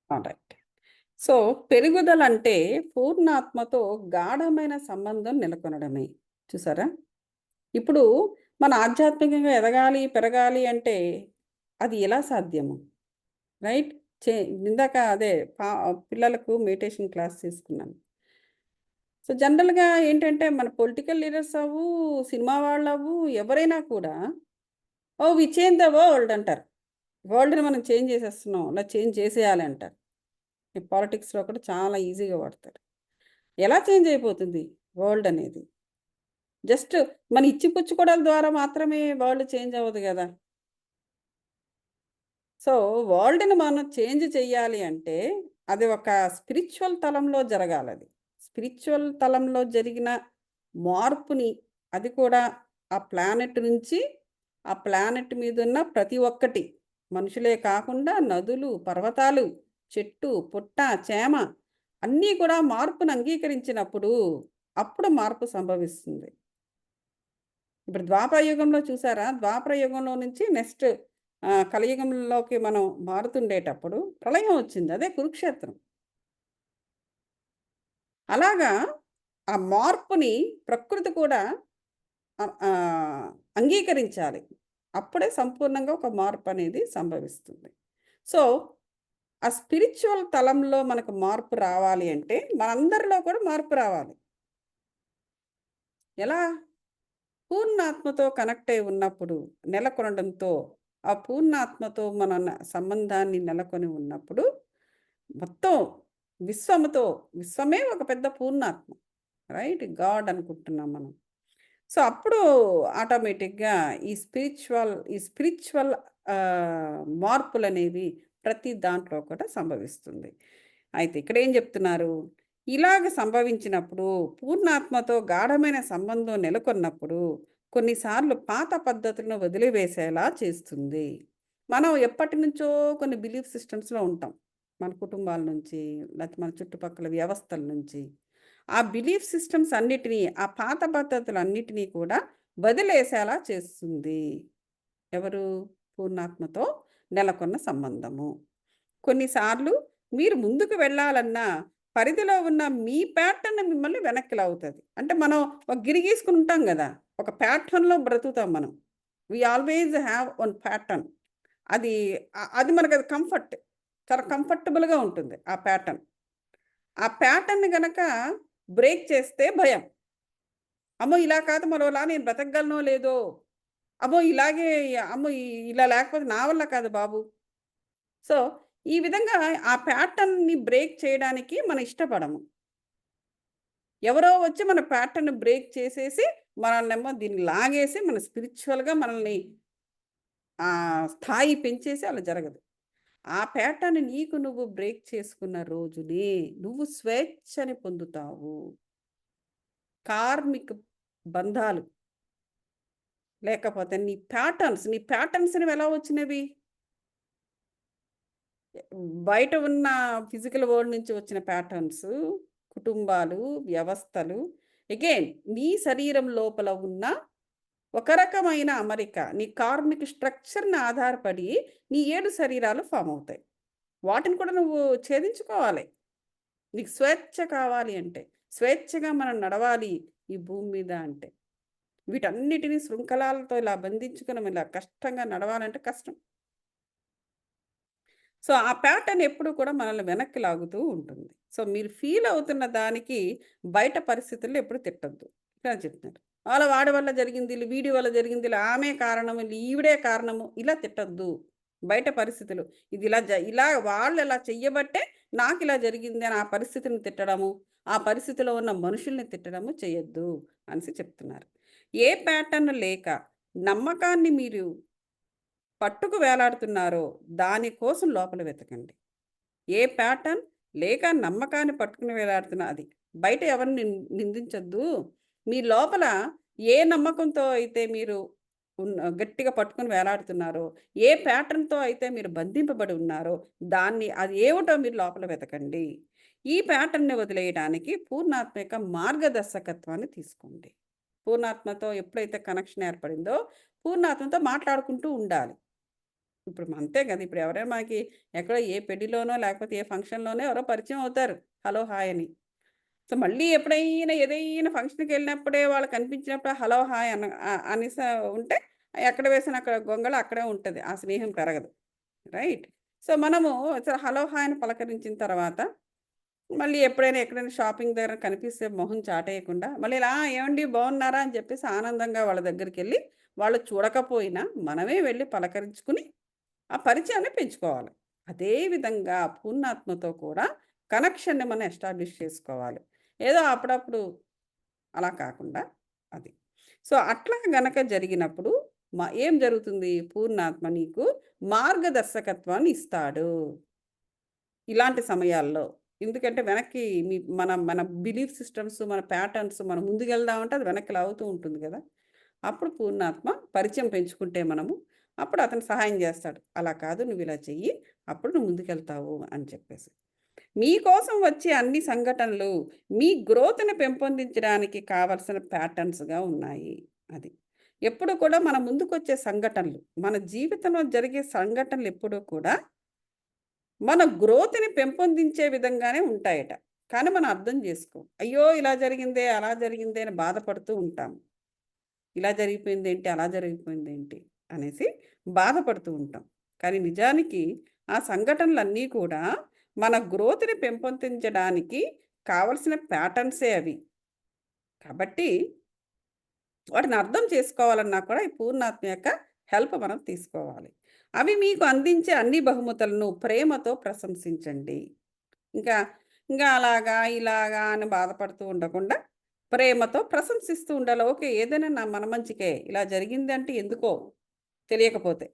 Right. So, పెరుగుదలంటే పూర్ణాత్మతో గాఢమైన సంబంధం నెలకొనడమే. చూసారా? ఇప్పుడు మన ఆధ్యాత్మికంగా ఎదగాలి, పెరగాలి అంటే అది ఎలా సాధ్యము? రైట్? చే ఇందాక అదే పా పిల్లలకు మెడిటేషన్ క్లాస్ తీసుకున్నాను. సో, జనరల్‌గా ఏంటంటే మన పొలిటికల్ లీడర్స్ సినిమా ఎవరైనా కూడా ఓహ్! వి చేంజ్ ద వరల్డ్ అంటారు. వరల్డ్‌ని మనం చేంజ్ చేసేస్తున్నాం. చేంజ్ చేసేయాలి అంటారు. ఈ పాలిటిక్స్‌లో కూడా చాలా ఈజీగా వాడతారు. ఎలా చేంజ్ అయిపోతుంది వరల్డ్ అనేది? జస్ట్ మన ఇచ్చిపుచ్చుకోవడాల ద్వారా మాత్రమే వరల్డ్ చేంజ్ అవ్వదు గదా! సో, వరల్డ్‌ని మనం చేంజ్ చెయ్యాలి అంటే, అది ఒక స్పిరిచ్యువల్ తలంలో జరగాలది. స్పిరిచ్యువల్ తలంలో జరిగిన మార్పుని, అది కూడా ఆ ప్లానెట్ నుంచి, ఆ ప్లానెట్ మీదున్న ప్రతి ఒక్కటి, మనుషులే కాకుండా నదులు, పర్వతాలు, చెట్టు, పుట్ట, చేమ అన్నీ కూడా మార్పును అంగీకరించినప్పుడు, అప్పుడు మార్పు సంభవిస్తుంది. ఇప్పుడు ద్వాపర యుగంలో చూసారా? ద్వాపర యుగంలో నుంచి నెక్స్ట్ కలియుగంలోకి మనం మారుతుండేటప్పుడు ప్రళయం వచ్చింది. అదే కురుక్షేత్రం. అలాగా ఆ మార్పుని ప్రకృతి కూడా అంగీకరించాలి. అప్పుడే సంపూర్ణంగా ఒక మార్పనేది సంభవిస్తుంది. సో, ఆ స్పిరిచ్యువల్ తలంలో మనకు మార్పు రావాలి అంటే మనందరిలో కూడా మార్పు రావాలి. ఎలా? పూర్ణాత్మతో కనెక్ట్ అయి ఉన్నప్పుడు, నెలకొనడంతో, ఆ పూర్ణాత్మతో మన సంబంధాన్ని నెలకొని ఉన్నప్పుడు, మొత్తం విశ్వముతో విశ్వమే ఒక పెద్ద పూర్ణాత్మ. రైట్? గాడ్ అనుకుంటున్నాం మనం. సో, అప్పుడు ఆటోమేటిక్‌గా ఈ స్పిరిచ్యువల్ మార్పులనేవి ప్రతి దాంట్లో కూడా సంభవిస్తుంది. అయితే ఇక్కడేం జెప్తున్నారు? ఇలాగ సంభవించినప్పుడు పూర్ణాత్మతో గాఢమైన సంబంధం నెలకొన్నప్పుడు కొన్నిసార్లు పాత పద్ధతులను వదిలివేసేలా చేస్తుంది. మనం ఎప్పటినుంచో కొన్ని బిలీఫ్ సిస్టమ్స్‌లో ఉంటాం. మన కుటుంబాల నుంచి, లేతే మన చుట్టుపక్కల వ్యవస్థల నుంచి. ఆ బిలీఫ్ సిస్టమ్స్ అన్నిటిని, ఆ పాత పద్ధతులన్నిటిని కూడా వదిలేసేలా చేస్తుంది. ఎవరు? పూర్ణాత్మతో నెలకొన్న సంబంధము. కొన్నిసార్లు మీరు ముందుకు వెళ్ళాలన్నా, పరిధిలో ఉన్న మీ ప్యాటర్న్ మిమ్మల్ని వెనక్కి లాగుతది. అంటే మనం ఒక గిరి గీసుకొని ఉంటాం గదా! ఒక ప్యాటర్న్‌లో బ్రతుకుతాం మనం. We always have one pattern. అది అది మనకది కంఫర్ట్. చాలా కంఫర్టబుల్‌గా ఉంటుంది ఆ ప్యాటర్న్. ఆ ప్యాటర్న్‌ని గనక బ్రేక్ చేస్తే భయం. అమ్మో! ఇలా కాదు మరోలా నేను బ్రతకగలనో లేదో, అమ్మో! ఇలాగే అమ్మో! ఇలా లేకపోతే నా వల్ల కాదు బాబు. సో, ఈ విధంగా ఆ ప్యాటర్న్‌ని బ్రేక్ చేయడానికి మనం ఇష్టపడము. ఎవరో వచ్చి మన ప్యాటర్న్ బ్రేక్ చేసేసి, మనల్నేమో దీన్ని లాగేసి మన స్పిరిచ్యువల్‌గా మనల్ని స్థాయి పెంచేసి అలా జరగదు. ఆ ప్యాటర్న్ నీకు నువ్వు బ్రేక్ చేసుకున్న రోజునే నువ్వు స్వేచ్ఛని పొందుతావు. కార్మిక బంధాలు లేకపోతే నీ ప్యాటర్న్స్ నీవెలా వచ్చినవి? బయట ఉన్న ఫిజికల్ వరల్డ్ నుంచి వచ్చిన ప్యాటర్న్స్, కుటుంబాలు, వ్యవస్థలు, అగైన్ నీ శరీరం లోపల ఉన్న ఒక రకమైన అమరిక. నీ కార్మిక స్ట్రక్చర్‌ని ఆధారపడి నీ 7 శరీరాలు ఫార్మ్ అవుతాయి. వాటిని కూడా నువ్వు ఛేదించుకోవాలి. నీకు స్వేచ్ఛ కావాలి అంటే. స్వేచ్ఛగా మనం నడవాలి ఈ భూమి మీద అంటే. వీటన్నిటిని శృంఖలాలతో ఇలా బంధించుకొని ఇలా కష్టంగా నడవాలంటే కష్టం. సో, ఆ ప్యాటర్న్ ఎప్పుడు కూడా మనల్ని వెనక్కి లాగుతూ ఉంటుంది. సో, మీరు ఫీల్ అవుతున్న దానికి బయట పరిస్థితుల్లో ఎప్పుడు తిట్టొద్దు. ఇలా చెప్తున్నారు. వాడి వల్ల జరిగింది, వీడి వల్ల జరిగిందిలే, ఆమె కారణము, ఈవిడే కారణము ఇలా తిట్టొద్దు. బయట పరిస్థితులు ఇది ఇలా వాళ్ళు ఇలా చెయ్యబట్టే నాకిలా జరిగింది అని ఆ పరిస్థితిని తిట్టడము, ఆ పరిస్థితిలో ఉన్న మనుషుల్ని తిట్టడము చేయొద్దు అనేసి చెప్తున్నారు. ఏ ప్యాటర్న్ లేక నమ్మకాన్ని మీరు పట్టుకు వేలాడుతున్నారో దాని కోసం లోపల వెతకండి. ఏ ప్యాటర్న్ లేక నమ్మకాన్ని పట్టుకుని వేలాడుతున్నా అది. బయట ఎవరిని నిందించొద్దు. మీ లోపల ఏ నమ్మకంతో అయితే మీరు గట్టిగా పట్టుకొని వేలాడుతున్నారో, ఏ ప్యాటర్న్‌తో అయితే మీరు బంధింపబడి ఉన్నారో, అది ఏమిటో మీరు లోపల వెతకండి. ఈ ప్యాటర్న్‌ని వదిలేయడానికి పూర్ణాత్మ యొక్క మార్గదర్శకత్వాన్ని తీసుకోండి. పూర్ణాత్మతో ఎప్పుడైతే కనెక్షన్ ఏర్పడిందో, పూర్ణాత్మతో మాట్లాడుకుంటూ ఉండాలి. ఇప్పుడు అంతే కదా! ఇప్పుడు ఎవరైనా మనకి ఎక్కడో ఏ పెళ్ళిలోనో, లేకపోతే ఏ ఫంక్షన్‌లోనో ఎవరో పరిచయం అవుతారు. హలో, హాయ్ అని. సో, మళ్ళీ ఎప్పుడైనా ఏదైనా ఫంక్షన్‌కెళ్ళినప్పుడే వాళ్ళు కనిపించినప్పుడు హలో, హాయ్ అనేసి ఉంటే ఎక్కడ వేసిన అక్కడ గొంగళి అక్కడే ఉంటది. ఆ స్నేహం పెరగదు. రైట్? సో, మనము హలో, హాయ్ అని పలకరించిన తర్వాత మళ్ళీ ఎప్పుడైనా ఎక్కడైనా షాపింగ్ దగ్గర కనిపిస్తే మొహం చాటేయకుండా మళ్ళీ ఇలా ఏవండీ బాగున్నారా? అని చెప్పేసి ఆనందంగా వాళ్ళ దగ్గరికెళ్ళి వాళ్ళు చూడకపోయినా మనమే వెళ్లి పలకరించుకుని ఆ పరిచయాన్ని పెంచుకోవాలి. అదే విధంగా పూర్ణాత్మతో కూడా కనెక్షన్‌ని మనం ఎస్టాబ్లిష్ చేసుకోవాలి. ఏదో అప్పుడప్పుడు అలా కాకుండా అది. సో, అట్లా గనక జరిగినప్పుడు ఏం జరుగుతుంది? పూర్ణాత్మ నీకు మార్గదర్శకత్వాన్ని ఇస్తాడు. ఇలాంటి సమయాల్లో. ఎందుకంటే వెనక్కి మన మన బిలీఫ్ సిస్టమ్స్, మన ప్యాటర్న్స్ మనం ముందుకెళ్దామంటే అది వెనక్కి లాగుతూ ఉంటుంది గదా! అప్పుడు పూర్ణాత్మ పరిచయం పెంచుకుంటే మనము, అప్పుడు అతను సహాయం జేస్తాడు. అలా కాదు నువ్విలా చెయ్యి. అప్పుడు నువ్వు ముందుకెళ్తావు అని చెప్పేసి. మీకోసం వచ్చే అన్ని సంఘటనలు మీ గ్రోత్‌ని పెంపొందించడానికి కావాల్సిన ప్యాటర్న్స్‌గా ఉన్నాయి. అది. ఎప్పుడు కూడా మన ముందుకొచ్చే సంఘటనలు, మన జీవితంలో జరిగే సంఘటనలు ఎప్పుడూ కూడా మన గ్రోత్‌ని పెంపొందించే విధంగానే ఉంటాయట. కానీ మనం అర్థం జేసుకోం. అయ్యో! ఇలా జరిగిందే, అలా జరిగిందే అని బాధపడుతూ ఉంటాం. ఇలా జరిగిపోయిందేంటి, అలా జరిగిపోయిందేంటి అనేసి బాధపడుతూ ఉంటాం. కానీ నిజానికి ఆ సంఘటనలన్నీ కూడా మన గ్రోత్‌ని పెంపొందించడానికి కావలసిన ప్యాటర్న్సే అవి. కాబట్టి వాటిని అర్థం చేసుకోవాలన్నా కూడా ఈ పూర్ణాత్మ యొక్క హెల్ప్ మనం తీసుకోవాలి. అవి మీకు అందించే అన్ని బహుమతులను ప్రేమతో ప్రశంసించండి. ఇంకా, ఇంకా అలాగా, ఇలాగా అని బాధపడుతూ ఉండకుండా, ప్రేమతో ప్రశంసిస్తూ ఉండాలి. ఓకే. ఏదైనా మన మంచికే. ఇలా జరిగిందంటే ఎందుకో తెలియకపోతే.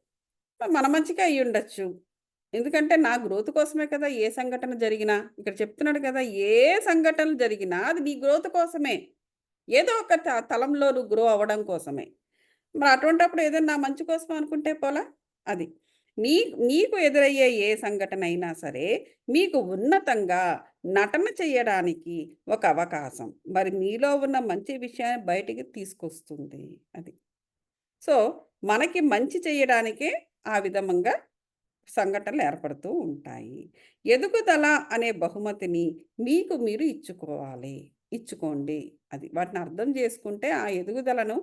మన మంచికే అయ్యుండొచ్చు. ఎందుకంటే నా గ్రోత్ కోసమే కదా ఏ సంఘటన జరిగినా. ఇక్కడ చెప్తున్నాడు కదా! ఏ సంఘటనలు జరిగినా అది నీ గ్రోత్ కోసమే. ఏదో ఒక తలంలో నువ్వు గ్రో అవ్వడం కోసమే. మరి అటువంటప్పుడు ఏదైనా నా మంచి కోసం అనుకుంటే పోలా? అది. నీ నీకు ఎదురయ్యే ఏ సంఘటనైనా సరే, మీకు ఉన్నతంగా నటన చేయడానికి ఒక అవకాశం. మరి మీలో ఉన్న మంచి విషయాన్ని బయటికి తీసుకొస్తుంది. అది. సో, మనకి మంచి చేయడానికే ఆ విధంగా సంఘటనలు ఏర్పడుతూ ఉంటాయి. ఎదుగుదల అనే బహుమతిని మీకు మీరు ఇచ్చుకోవాలి. ఇచ్చుకోండి. అది. వాటిని అర్థం చేసుకుంటే ఆ ఎదుగుదలను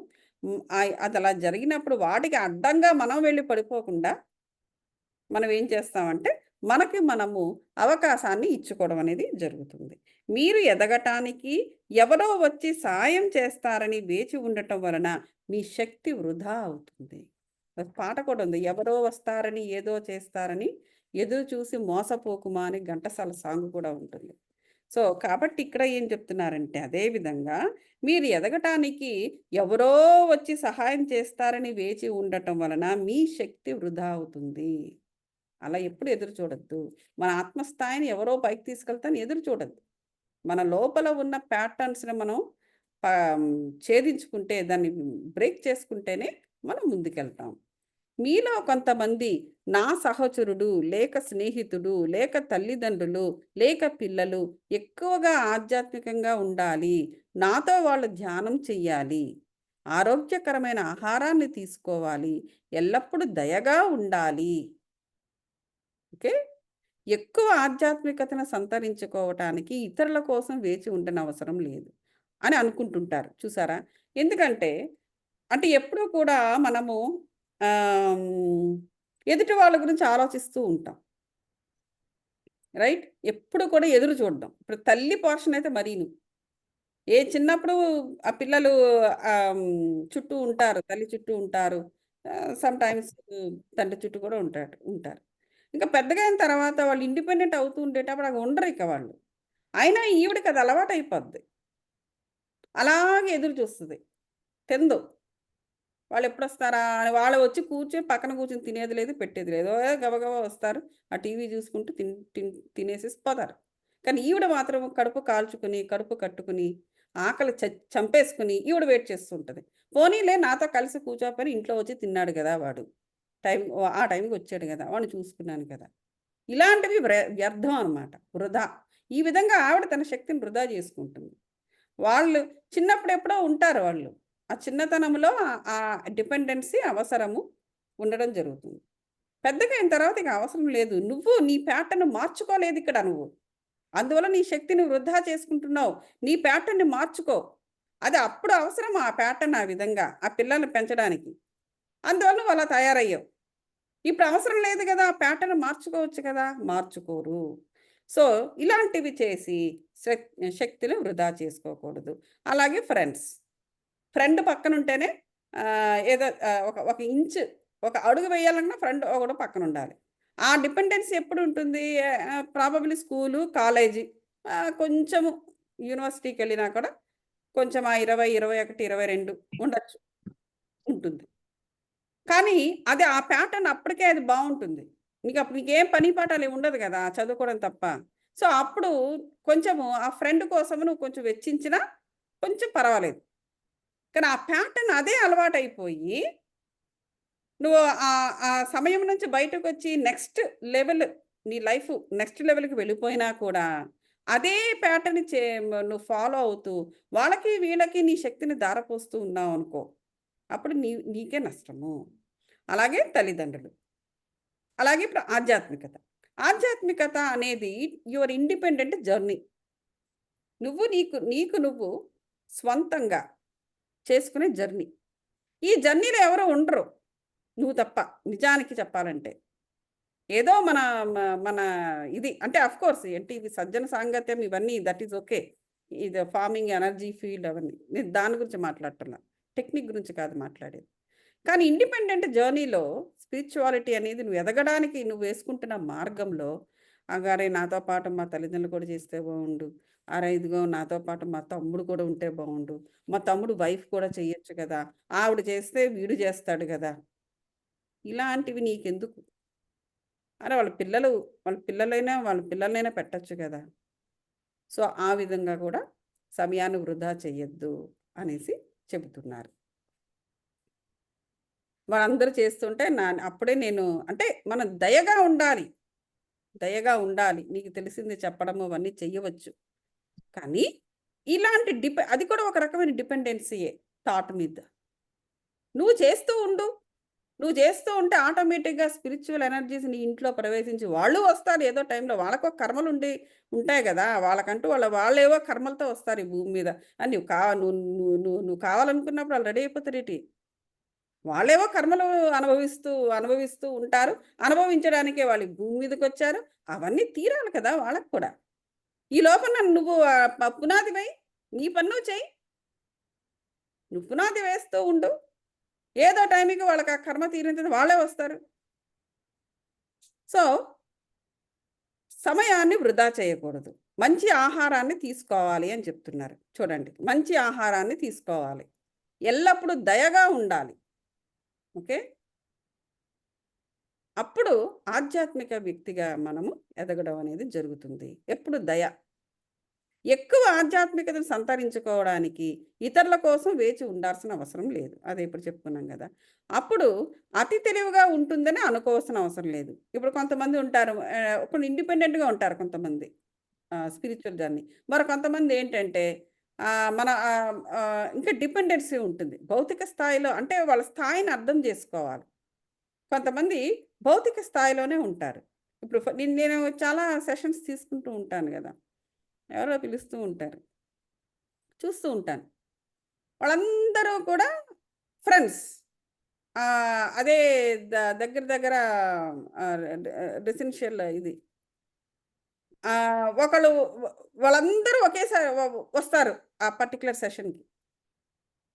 అదలా జరిగినప్పుడు వాటికి అడ్డంగా మనం వెళ్లి పడిపోకుండా మనం ఏం చేస్తామంటే, మనకి మనము అవకాశాన్ని ఇచ్చుకోవడం అనేది జరుగుతుంది. మీరు ఎదగటానికి ఎవరో వచ్చి సాయం చేస్తారని వేచి ఉండటం వలన మీ శక్తి వృధా అవుతుంది. ఒక పాట కూడా ఉంది. ఎవరో వస్తారని, ఏదో చేస్తారని ఎదురు చూసి మోసపోకుమా అని ఘంటసాల సాంగ్ కూడా ఉంటుంది. సో, కాబట్టి ఇక్కడ ఏం చెప్తున్నారంటే అదే విధంగా మీరు ఎదగటానికి ఎవరో వచ్చి సహాయం చేస్తారని వేచి ఉండటం వలన మీ శక్తి వృధా అవుతుంది. అలా ఎప్పుడు ఎదురు చూడొద్దు. మన ఆత్మస్థాయిని ఎవరో పైకి తీసుకెళ్తారని ఎదురు చూడొద్దు. మన లోపల ఉన్న ప్యాటర్న్స్‌ని మనం ప ఛేదించుకుంటే దాన్ని బ్రేక్ చేసుకుంటేనే మనం ముందుకెళ్తాం. మీలో కొంతమంది నా సహచరుడు, లేక స్నేహితుడు, లేక తల్లిదండ్రులు, లేక పిల్లలు ఎక్కువగా ఆధ్యాత్మికంగా ఉండాలి. నాతో వాళ్ళు ధ్యానం చెయ్యాలి. ఆరోగ్యకరమైన ఆహారాన్ని తీసుకోవాలి. ఎల్లప్పుడూ దయగా ఉండాలి. ఓకే. ఎక్కువ ఆధ్యాత్మికతను సంతరించుకోవటానికి ఇతరుల కోసం వేచి ఉండనవసరం లేదు అని అనుకుంటుంటారు. చూసారా? ఎందుకంటే, అంటే ఎప్పుడూ కూడా మనము హ్మ్, ఎదుటి వాళ్ళ గురించి ఆలోచిస్తూ ఉంటాం. రైట్? ఎప్పుడు కూడా ఎదురు చూడడం. ఇప్పుడు తల్లి పోర్షన్ అయితే మరీను. చిన్నప్పుడు ఆ పిల్లలు చుట్టూ ఉంటారు. తల్లి చుట్టూ ఉంటారు. సమ్‌టైమ్స్ తండ్రి చుట్టూ కూడా ఉంటారు. ఇంకా పెద్దగా అయిన తర్వాత వాళ్ళు ఇండిపెండెంట్ అవుతూ ఉండేటప్పుడు అక్కడ ఉండరిక వాళ్ళు. అయినా ఈవిడకి అది అలవాటయిపోద్ది. అలాగే ఎదురు చూస్తది. తిందు. వాళ్ళెప్పుడొస్తారా అని వాళ్ళు వచ్చి కూర్చొని పక్కన కూర్చొని తినేది లేదు, పెట్టేది లేదు. గబగబా వస్తారు. ఆ టీవీ చూసుకుంటూ తినేసేసి పోతారు. కానీ ఈవిడ మాత్రం కడుపు కాల్చుకుని, కడుపు కట్టుకుని, ఆకలి చంపేసుకొని ఈవిడ వెయిట్ చేస్తూ ఉంటది. పోనీలే నాతో కలిసి కూర్చోకపోయినా ఇంట్లో వచ్చి తిన్నాడు గదా వాడు. ఆ టైంకి వచ్చాడు గదా! వాడిని చూసుకున్నాను కదా! ఇలాంటివి వ్యర్థం అనమాట. వృధా. ఈ విధంగా ఆవిడ తన శక్తిని వృధా చేసుకుంటుంది. వాళ్ళు చిన్నప్పుడు ఎప్పుడో ఉంటారు వాళ్ళు. ఆ చిన్నతనంలో ఆ డిపెండెన్సీ అవసరము ఉండడం జరుగుతుంది. పెద్దగా అయిన తర్వాత ఇక అవసరం లేదు. నువ్వు నీ ప్యాటర్న్ మార్చుకోలేదు ఇక్కడ నువ్వు. అందువల్ల నీ శక్తిని వృధా చేసుకుంటున్నావు. నీ ప్యాటర్న్‌ని మార్చుకో. అది అప్పుడు అవసరం ఆ ప్యాటర్న్ ఆ విధంగా. ఆ పిల్లల్ని పెంచడానికి. అందువల్ల నువ్వు అలా తయారయ్యావు. ఇప్పుడు అవసరం లేదు గదా! ఆ ప్యాటర్న్ మార్చుకోవచ్చు కదా! మార్చుకోరు. సో, ఇలాంటివి చేసి శక్ శక్తిని వృధా చేసుకోకూడదు. అలాగే ఫ్రెండ్స్. ఫ్రెండ్ పక్కనుంటేనే ఏదో ఒక ఒక ఇంచు, ఒక అడుగు వేయాలన్నా ఫ్రెండ్ ఒకడు పక్కనుండాలి. ఆ డిపెండెన్సీ ఎప్పుడుంటుంది? ప్రాబబ్లీ స్కూలు, కాలేజీ కొంచెము యూనివర్సిటీకెళ్ళినా కూడా కొంచెం ఆ 20, 21, 22 ఉండొచ్చు. ఉంటుంది. కానీ అది ఆ ప్యాటర్న్ అప్పటికే అది బావుంటుంది. నీకప్పుడు నీకేం పని పాటాలు ఉండదు గదా! చదువుకోవడం తప్ప. సో, అప్పుడు కొంచెము ఆ ఫ్రెండ్ కోసం నువ్వు కొంచెం వెచ్చించినా కొంచెం పర్వాలేదు. కానీ ఆ ప్యాటర్న్ అదే అలవాటైపోయి, నువ్వు ఆ సమయం నుంచి బయటకొచ్చి నెక్స్ట్ లెవెల్ నీ లైఫ్ నెక్స్ట్ లెవెల్‌కి వెళ్ళిపోయినా కూడా, అదే ప్యాటర్న్ నువ్వు ఫాలో అవుతూ, వాళ్ళకి వీళ్ళకి నీ శక్తిని ధారపోస్తూ ఉన్నావనుకో, అప్పుడు నీకే నష్టము. అలాగే తల్లిదండ్రులు. అలాగే ఇప్పుడు ఆధ్యాత్మికత. ఆధ్యాత్మికత అనేది యువర్ ఇండిపెండెంట్ జర్నీ. నువ్వు నీకు నీకు నువ్వు స్వంతంగా చేసుకునే జర్నీ. ఈ జర్నీలో ఎవరు ఉండరు. నువ్వు తప్ప నిజానికి చెప్పాలంటే. ఏదో మన మన ఇది అంటే ఆఫ్‌కోర్స్ ఏంటి ఇవి సజ్జన సాంగత్యం ఇవన్నీ దట్ ఈస్ ఓకే. ఇది ఫార్మింగ్ ఎనర్జీ ఫీల్డ్ అవన్నీ. నేను దాని గురించి మాట్లాడటంలా. టెక్నిక్ గురించి కాదు మాట్లాడేది. కానీ ఇండిపెండెంట్ జర్నీలో స్పిరిచువాలిటీ అనేది నువ్వు ఎదగడానికి నువ్వు వేసుకుంటున్న మార్గంలో, అరే! నాతో పాటు మా తల్లిదండ్రులు కూడా చేస్తే బావుండు. అరే! ఇదిగో నాతో పాటు మా తమ్ముడు కూడా ఉంటే బావుండు. మా తమ్ముడు వైఫ్ కూడా చెయ్యొచ్చు కదా! ఆవిడ చేస్తే వీడు చేస్తాడు గదా! ఇలాంటివి నీకెందుకు? అరే! వాళ్ళ పిల్లలైనా వాళ్ళ పిల్లలనైనా పెట్టొచ్చు గదా! సో, ఆ విధంగా కూడా సమయాన్ని వృధా చెయ్యొద్దు అనేసి చెబుతున్నారు. వాళ్ళందరూ చేస్తుంటే అప్పుడే నేను అంటే మనం దయగా ఉండాలి. దయగా ఉండాలి. నీకు తెలిసింది చెప్పడము అవన్నీ చెయ్యవచ్చు. కానీ ఇలాంటి అది కూడా ఒక రకమైన డిపెండెన్సీయే థాట్ మీద. నువ్వు చేస్తూ ఉండు. నువ్వు చేస్తూ ఉంటే ఆటోమేటిక్‌గా స్పిరిచ్యువల్ ఎనర్జీస్ నీ ఇంట్లో ప్రవేశించి వాళ్ళు వస్తారు ఏదో టైంలో. వాళ్ళకో ఉంటాయి గదా! వాళ్ళకంటూ వాళ్ళేవో కర్మలతో వస్తారు ఈ భూమి మీద. నువ్వు నువ్వు కావాలనుకున్నప్పుడు ఆళ్ళు రెడీ అయిపోతారేటి? వాళ్ళేవో కర్మలు అనుభవిస్తూ ఉంటారు. అనుభవించడానికే వాళ్ళు ఈ భూమి మీదకొచ్చారు. అవన్నీ తీరాలి కదా! వాళ్ళకి కూడా. ఈ లోపల నువ్వు పునాది వేయి. నీ పని నువ్వు చెయ్యి. నువ్వు పునాది వేస్తూ ఉండు. ఏదో టైంకి వాళ్ళకి ఆ కర్మ తీరిన తర్వాత వాళ్ళే వస్తారు. సో, సమయాన్ని వృధా చేయకూడదు. మంచి ఆహారాన్ని తీసుకోవాలి అని చెప్తున్నారు. చూడండి. మంచి ఆహారాన్ని తీసుకోవాలి. ఎల్లప్పుడూ దయగా ఉండాలి. ఓకే. అప్పుడు ఆధ్యాత్మిక వ్యక్తిగా మనము ఎదగడం అనేది జరుగుతుంది. ఎప్పుడు దయ. ఎక్కువ ఆధ్యాత్మికతను సంతరించుకోవడానికి ఇతరుల కోసం వేచి ఉండాల్సిన అవసరం లేదు. అదే ఇప్పుడు చెప్పుకున్నాం గదా! అప్పుడు అతి తెలివిగా ఉంటుందని అనుకోవాల్సిన అవసరం లేదు. ఇప్పుడు కొంతమంది ఉంటారు. కొన్ని ఇండిపెండెంట్‌గా ఉంటారు కొంతమంది. Spiritual journey. మరి కొంతమంది ఏంటంటే మన ఇంకా డిపెండెన్సీ ఉంటుంది. భౌతిక స్థాయిలో అంటే వాళ్ళ స్థాయిని అర్థం జేసుకోవాలి. కొంతమంది భౌతిక స్థాయిలోనే ఉంటారు. ఇప్పుడు నేను చాలా సెషన్స్ తీసుకుంటూ ఉంటాను గదా! ఎవరో పిలుస్తూ ఉంటారు. చూస్తూ ఉంటాను. వాళ్ళందరూ కూడా ఫ్రెండ్స్. అదే దగ్గర దగ్గర రెసిడెన్షియల్ ఇది. ఒకళ్ళు వాళ్ళందరూ ఒకేసారి వస్తారు. ఆ పర్టిక్యులర్ సెషన్‌కి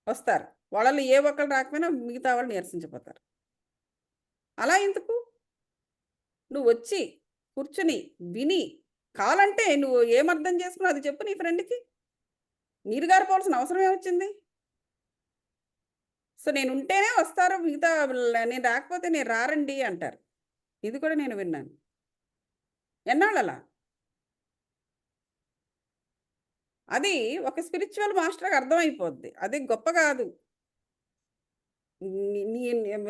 వస్తారు. వాళ్ళలో ఏ ఒక్కళ్ళు రాకపోయినా మిగతా వాళ్ళు నీరసించిపోతారు. అలా ఎందుకు? నువ్వొచ్చి, కూర్చొని, విని, కావాలంటే నువ్వు ఏమర్థం చేసుకున్నావో అది చెప్పు నీ ఫ్రెండ్‌కి. నీరు గారిపోవాల్సిన అవసరం ఏమొచ్చింది? సో, నేనుంటేనే వస్తారు మిగతా నేను రాకపోతే నేను రారండి అంటారు. ఇది కూడా నేను విన్నాను. ఎన్నాళ్ళలా? అది ఒక స్పిరిచ్యువల్ మాస్టర్‌కి అర్థమైపోద్ది. అది గొప్ప గాదు. నీ నీ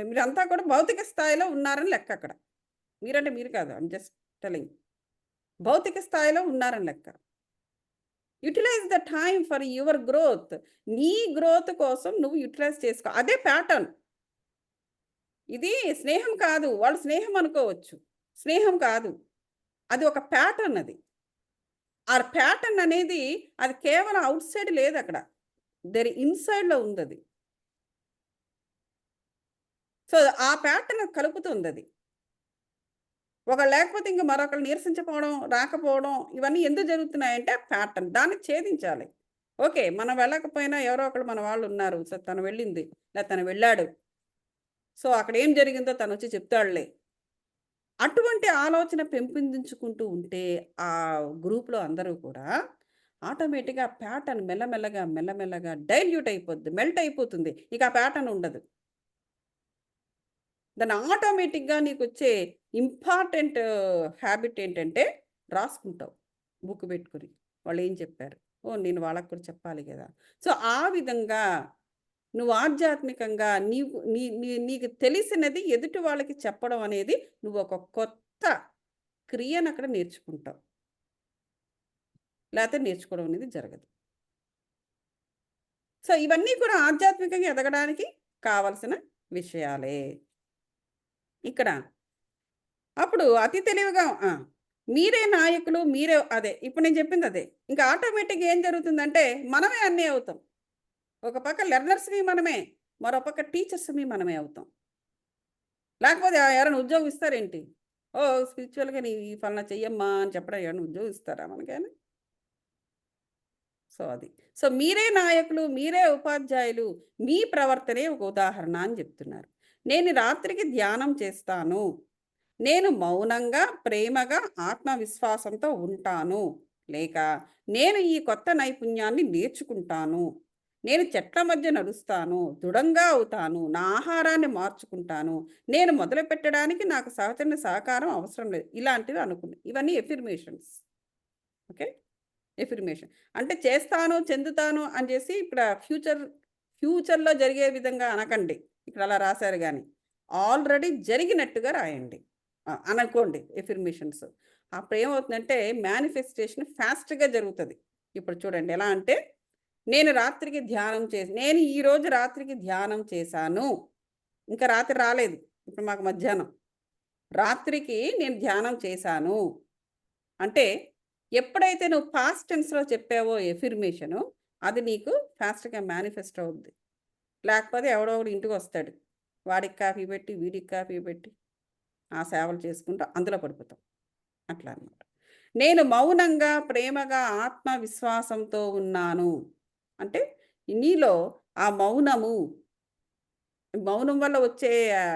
మీరంతా కూడా భౌతిక స్థాయిలో ఉన్నారని లెక్కక్కడ. మీరంటే మీరు కాదు. I'm just telling. భౌతిక స్థాయిలో ఉన్నారని లెక్క. Utilize the time for your growth. నీ గ్రోత్ కోసం నువ్వు యుటిలైజ్ చేసుకో. అదే ప్యాటర్న్. ఇది స్నేహం కాదు. వాళ్ళు స్నేహం అనుకోవచ్చు. స్నేహం కాదు. అది ఒక ప్యాటర్న్ అది. ఆ ప్యాటర్న్ అనేది అది కేవలం ఔట్ సైడ్ లేదక్కడ. ఇన్‌సైడ్‌లో ఉందది. సో, ఆ ప్యాటర్న్ కలుపుతుందది. ఒకళ్ళు లేకపోతే ఇంక మరొకళ్ళు నీరసించిపోవడం, రాకపోవడం ఇవన్నీ ఎందుకు జరుగుతున్నాయంటే ప్యాటర్న్. దాన్ని ఛేదించాలి. ఓకే. మనం వెళ్ళకపోయినా ఎవరో ఒకళ్ళు మన వాళ్ళున్నారు. సో, తను వెళ్ళింది. లేదా తను వెళ్ళాడు. సో, అక్కడేం జరిగిందో తనొచ్చి చెప్తాడులే. అటువంటి ఆలోచన పెంపొందించుకుంటూ ఉంటే ఆ గ్రూప్‌లో అందరూ కూడా ఆటోమేటిక్‌గా ప్యాటర్న్ మెల్లమెల్లగా, మెల్లమెల్లగా డైల్యూట్ అయిపోద్ది. మెల్ట్ అయిపోతుంది. ఇక ఆ ప్యాటర్న్ ఉండదు. దాన్ని ఆటోమేటిక్‌గా నీకొచ్చే ఇంపార్టెంట్ హాబిట్ ఏంటంటే రాసుకుంటావు. బుక్ పెట్టుకొని. వాళ్ళేం చెప్పారు. ఓహ్! నేను వాళ్ళకి కూడా చెప్పాలి గదా! సో, ఆ విధంగా నువ్వు ఆధ్యాత్మికంగా నీకు నీకు తెలిసినది ఎదుటి వాళ్ళకి చెప్పడం అనేది నువ్వొక కొత్త క్రియనక్కడ నేర్చుకుంటావు. లేతే నేర్చుకోవడం అనేది జరగదు. సో, ఇవన్నీ కూడా ఆధ్యాత్మికంగా ఎదగడానికి కావాల్సిన విషయాలే. ఇక్కడ అప్పుడు అతి తెలివిగా మీరే నాయకులు, మీరే అదే. ఇప్పుడు నేను చెప్పిందదే. ఇంకా ఆటోమేటిక్‌గా ఏం జరుగుతుందంటే, మనమే అన్నీ అవుతాం. ఒక పక్క లెర్నర్స్‌వి మనమే. మరో పక్క టీచర్స్‌వి మనమే అవుతాం. లేకపోతే ఎవరైనా ఉద్యోగం ఇస్తారేంటి? ఓహ్! స్పిరిచ్యువల్‌గా నీ ఈ ఫలానా చెయ్యమ్మా అని చెప్పడం ఏమన్నా ఉద్యోగం ఇస్తారా మనకేమైనా? సో, అది. సో, మీరే నాయకులు, మీరే ఉపాధ్యాయులు, మీ ప్రవర్తనే ఒక ఉదాహరణ అని చెప్తున్నారు. నేను రాత్రికి ధ్యానం చేస్తాను. నేను మౌనంగా, ప్రేమగా, ఆత్మవిశ్వాసంతో ఉంటాను. లేక నేను ఈ కొత్త నైపుణ్యాన్ని నేర్చుకుంటాను. నేను చెట్ల మధ్య నడుస్తాను. దృఢంగా అవుతాను. నా ఆహారాన్ని మార్చుకుంటాను. నేను మొదలుపెట్టడానికి నాకు సహచరుని సహకారం అవసరం లేదు. ఇలాంటివి అనుకున్నా. ఇవన్నీ ఎఫర్మేషన్స్. ఓకే. ఎఫర్మేషన్. అంటే చేస్తాను, చెందుతాను అని చేసి ఇక్కడ ఫ్యూచర్‌లో జరిగే విధంగా అనకండి. ఇక్కడ అలా రాశారు గాని. ఆల్రెడీ జరిగినట్టుగా రాయండి. అననుకోండి ఎఫర్మేషన్స్. అప్పుడేమవుతుందంటే మేనిఫెస్టేషన్ ఫాస్ట్‌గా జరుగుతది. ఇప్పుడు చూడండి ఎలా అంటే, నేను ఈరోజు రాత్రికి ధ్యానం చేశాను. ఇంకా రాత్రి రాలేదు. ఇప్పుడు మాకు మధ్యాహ్నం. రాత్రికి నేను ధ్యానం చేశాను. అంటే ఎప్పుడైతే నువ్వు పాస్ట్ టెన్స్‌లో చెప్పావో ఎఫర్మేషను, అది నీకు ఫాస్ట్‌గా మేనిఫెస్ట్ అవుద్ది. లేకపోతే ఎవడో ఒకడు ఇంటికొస్తాడు. వాడికి కాఫీ పెట్టి, వీడికి కాఫీ పెట్టి, ఆ సేవలు చేసుకుంటూ అందులో పడిపోతాం. అట్లా అన్నమాట. నేను మౌనంగా, ప్రేమగా, ఆత్మవిశ్వాసంతో ఉన్నాను. అంటే నీలో ఆ మౌనం వల్ల వచ్చే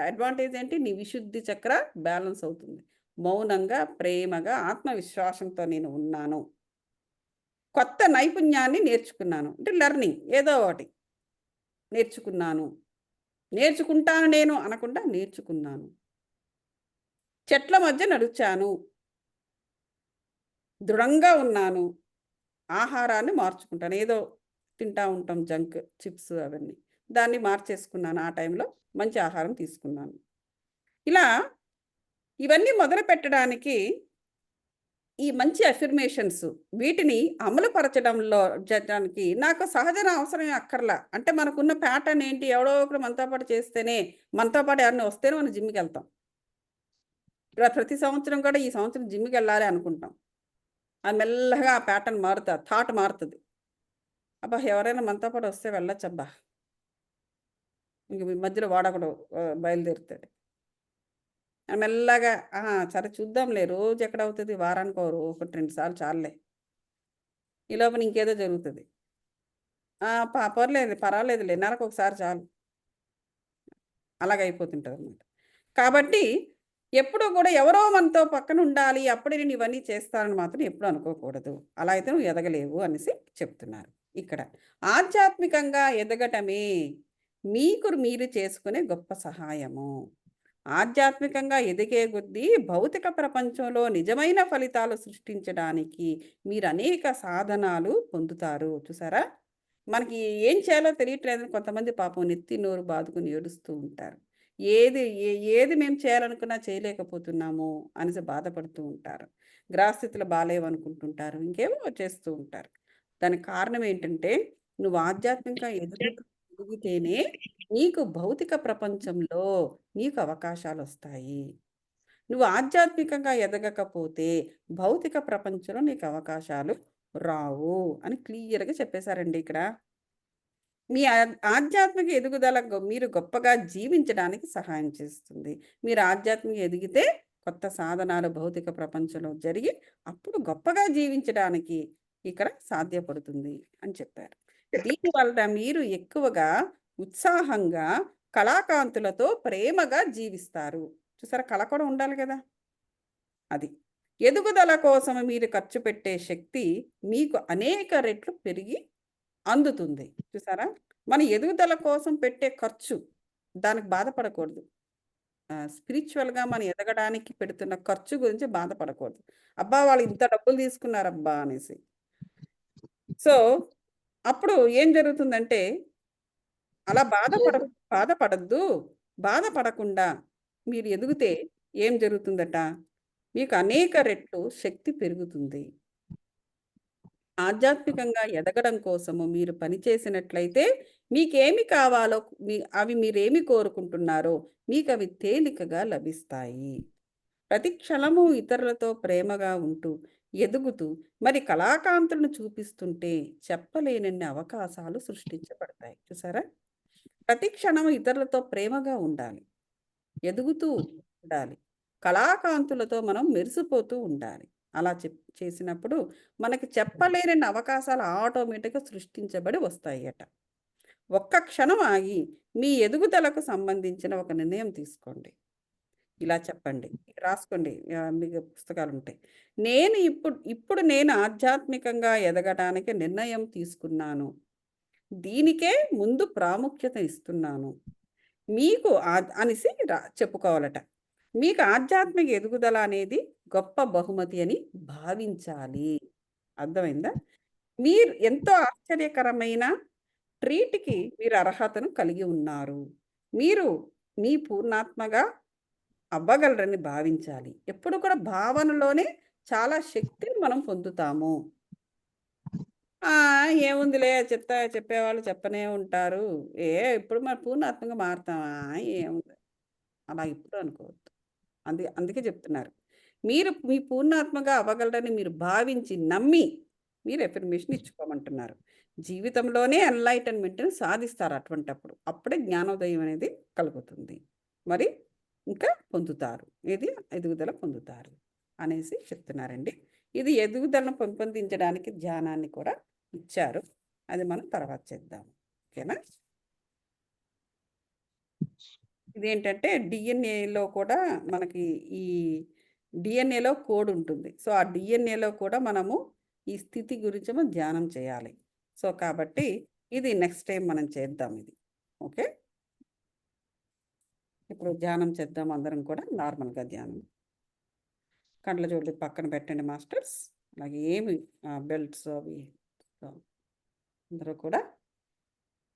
అడ్వాంటేజ్ ఏంటి? నీ విశుద్ధి చక్ర బ్యాలెన్స్ అవుతుంది. మౌనంగా, ప్రేమగా, ఆత్మవిశ్వాసంతో నేను ఉన్నాను. కొత్త నైపుణ్యాన్ని నేర్చుకున్నాను. అంటే లెర్నింగ్ ఏదో ఒకటి నేర్చుకున్నాను. నేర్చుకుంటాను నేను అనకుండా నేర్చుకున్నాను. చెట్ల మధ్య నడిచాను. దృఢంగా ఉన్నాను. ఆహారాన్ని మార్చుకుంటాను. ఏదో తింటా ఉంటాం జంక్, చిప్స్ అవన్నీ. దాన్ని మార్చేసుకున్నాను ఆ టైంలో. మంచి ఆహారం తీసుకున్నాను. ఇలా ఇవన్నీ మొదలుపెట్టడానికి ఈ మంచి అఫర్మేషన్స్ వీటిని అమలు పరచడంలో జడానికి నాకు సహజన అవసరమే అక్కర్లా. అంటే మనకున్న ప్యాటర్న్ ఏంటి? ఎవడో ఒకడు మనతో పాటు చేస్తేనే, మనతో పాటు ఎవరైనా వస్తేనే మనం జిమ్‌కెళ్తాం. ఇలా ప్రతి సంవత్సరం కూడా ఈ సంవత్సరం జిమ్‌కెళ్ళాలి అనుకుంటాం. అది మెల్లగా ఆ ప్యాటర్న్ థాట్ మారుతది. అబ్బా! ఎవరైనా మనతో పాటు వస్తే వెళ్ళొచ్చబ్బా! ఇంక ఈ మధ్యలో వాడొకడు బయలుదేరుతాడు. మెల్లగా సరే చూద్దాంలే రోజెక్కడవుతది వారానికో 1, 2 సార్లు చాలులే. ఈ లోపున ఇంకేదో జరుగుతది. పర్వాలేదులే నెలకొకసారి చాలు. అలాగయిపోతుంటదనమాట. కాబట్టి ఎప్పుడూ గూడా ఎవరో మనతో పక్కనుండాలి. అప్పుడే నేను ఇవన్నీ చేస్తానని మాత్రం ఎప్పుడు అనుకోకూడదు. అలా అయితే నువ్వు ఎదగలేవు అనేసి చెప్తున్నారు ఇక్కడ. ఆధ్యాత్మికంగా ఎదగటమే మీకు మీరు చేసుకునే గొప్ప సహాయము. ఆధ్యాత్మికంగా ఎదిగే కొద్దీ భౌతిక ప్రపంచంలో నిజమైన ఫలితాలు సృష్టించడానికి మీరనేక సాధనాలు పొందుతారు. చూసారా? మనకి ఏం చేయాలో తెలియట్లేదని కొంతమంది పాపం నెత్తి నోరు బాదుకొని ఏడుస్తూ ఉంటారు. ఏది మేము చేయాలనుకున్నా చేయలేకపోతున్నాము అనేసి బాధపడుతూ ఉంటారు. గ్రహస్థితులు బాలేవనుకుంటుంటారు. ఇంకేవో చేస్తూ ఉంటారు. దానికి కారణం ఏంటంటే నువ్వు ఆధ్యాత్మికంగా ఎదుగుతూ ఎదిగితేనే నీకు భౌతిక ప్రపంచంలో నీకు అవకాశాలొస్తాయి. నువ్వు ఆధ్యాత్మికంగా ఎదగకపోతే భౌతిక ప్రపంచంలో నీకు అవకాశాలు రావు అని క్లియర్‌గా చెప్పేసారండి ఇక్కడ. మీ ఆధ్యాత్మిక ఎదుగుదల మీరు గొప్పగా జీవించడానికి సహాయం చేస్తుంది. మీరు ఆధ్యాత్మిక ఎదిగితే కొత్త సాధనాలు భౌతిక ప్రపంచంలో జరిగి అప్పుడు గొప్పగా జీవించడానికి ఇక్కడ సాధ్యపడుతుంది అని చెప్పారు. దీనివల్ల మీరు ఎక్కువగా ఉత్సాహంగా కళాకాంతులతో ప్రేమగా జీవిస్తారు. చూసారా, కళ కూడా ఉండాలి కదా! అది. ఎదుగుదల కోసం మీరు ఖర్చు పెట్టే శక్తి మీకు అనేక రెట్లు పెరిగి అందుతుంది. చూసారా? మన ఎదుగుదల కోసం పెట్టే ఖర్చు, దానికి బాధపడకూడదు. స్పిరిచ్యువల్‌గా మనం ఎదగడానికి పెడుతున్న ఖర్చు గురించి బాధపడకూడదు. అబ్బా! వాళ్ళు ఇంత డబ్బులు తీసుకున్నారబ్బా! అనేసి. సో, అప్పుడు ఏం జరుగుతుందంటే, అలా బాధపడొద్దు. బాధపడకుండా మీరు ఎదిగితే ఏం జరుగుతుందట? మీకు అనేక రెట్లు శక్తి పెరుగుతుంది. ఆధ్యాత్మికంగా ఎదగడం కోసము మీరు పని చేసినట్లయితే మీకేమి కావాలో అవి మీరేమి కోరుకుంటున్నారో మీకవి తేలికగా లభిస్తాయి. ప్రతి క్షణము ఇతరులతో ప్రేమగా ఉంటూ, ఎదుగుతూ, మరి కళాకాంతులను చూపిస్తుంటే చెప్పలేనన్ని అవకాశాలు సృష్టించబడతాయి. చూసారా? ప్రతి క్షణము ఇతరులతో ప్రేమగా ఉండాలి. ఎదుగుతూ ఉండాలి. కళాకాంతులతో మనం మెరిసిపోతూ ఉండాలి. అలా చేసినప్పుడు మనకి చెప్పలేనన్ని అవకాశాలు ఆటోమేటిక్‌గా సృష్టించబడి వస్తాయట. ఒక్క క్షణం ఆగి మీ ఎదుగుదలకు సంబంధించిన ఒక నిర్ణయం తీసుకోండి. ఇలా చెప్పండి. రాసుకోండి. మీకు పుస్తకాలుంటాయి. ఇప్పుడు నేను ఆధ్యాత్మికంగా ఎదగడానికి నిర్ణయం తీసుకున్నాను. దీనికే ముందు ప్రాముఖ్యత ఇస్తున్నాను. మీకు అనేసి చెప్పుకోవాలట. మీకు ఆధ్యాత్మిక ఎదుగుదల అనేది గొప్ప బహుమతి అని భావించాలి. అర్థమైందా? మీరు ఎంతో ఆశ్చర్యకరమైన ట్రీట్‌కి మీరు అర్హతను కలిగి ఉన్నారు. మీరు మీ పూర్ణాత్మగా అవ్వగలరని భావించాలి. ఎప్పుడు కూడా భావనలోనే చాలా శక్తిని మనం పొందుతాము. ఏముందిలే చెప్పేవాళ్ళు చెప్పనే ఉంటారు. ఇప్పుడు మరి పూర్ణాత్మగా మారతామా? ఏముంది. అలా ఎప్పుడు అనుకోవద్దు. అందుకే చెప్తున్నారు. మీరు మీ పూర్ణాత్మగా అవ్వగలరని మీరు భావించి, నమ్మి మీరు ఎఫర్మేషన్ ఇచ్చుకోమంటున్నారు. జీవితంలోనే ఎన్‌లైటన్‌మెంట్‌ని సాధిస్తారు అటువంటప్పుడు. అప్పుడే జ్ఞానోదయం అనేది కలుగుతుంది. మరి ఇంకా పొందుతారు. ఎదుగుదల పొందుతారు అనేసి చెప్తున్నారండి. ఇది ఎదుగుదలను పెంపొందించడానికి ధ్యానాన్ని కూడా ఇచ్చారు. అది మనం తర్వాత చేద్దాం. ఓకేనా? ఇదేంటంటే డీఎన్ఏలో కూడా మనకి ఈ డీఎన్ఏలో కోడ్ ఉంటుంది. సో, ఆ డీఎన్ఏలో కూడా మనము ఈ స్థితి గురించి మనం ధ్యానం చేయాలి. సో, కాబట్టి ఇది నెక్స్ట్ టైమ్ మనం చేద్దాం ఇది. ఓకే. ఇప్పుడు ధ్యానం చేద్దాం అందరం కూడా నార్మల్‌గా ధ్యానం. కళ్ళజోడు పక్కన పెట్టండి మాస్టర్స్. అలాగే ఏమి బెల్ట్స్ అవి అందరూ కూడా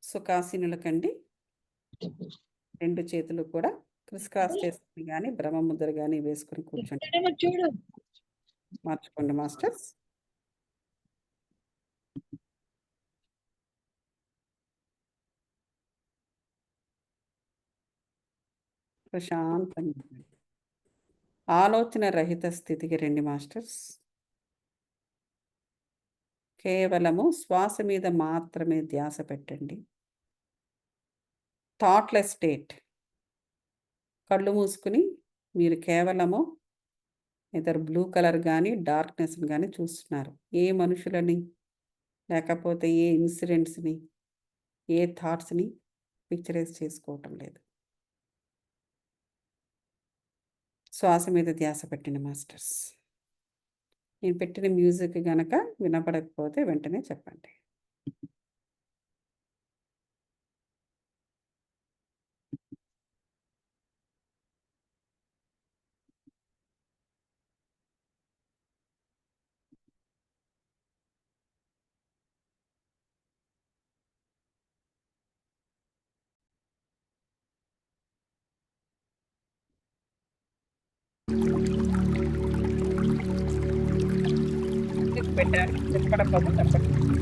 సుఖాసీనులకండి. 2 చేతులు కూడా క్రిస్ క్రాస్ చేసుకొని గాని, బ్రహ్మముద్ర గాని వేసుకొని కూర్చోండి. మార్చుకోండి మాస్టర్స్. ప్రశాంతంగా ఆలోచన రహిత స్థితికి రండి మాస్టర్స్. కేవలము శ్వాస మీద మాత్రమే ధ్యాస పెట్టండి. Thoughtless state. కళ్ళు మూసుకొని మీరు కేవలము బ్లూ కలర్ గాని, డార్క్‌నెస్‌ని గాని చూస్తున్నారు. ఏ మనుషులని, లేకపోతే ఏ ఇన్సిడెంట్స్‌ని, ఏ థాట్స్‌ని పిక్చరైజ్ చేసుకోవటం లేదు. శ్వాస మీద ధ్యాస పెట్టండి మాస్టర్స్. నేను పెట్టిన మ్యూజిక్ గనక వినపడకపోతే వెంటనే చెప్పండి. పెట్టారు. వినపడకపోతే చెప్పండి.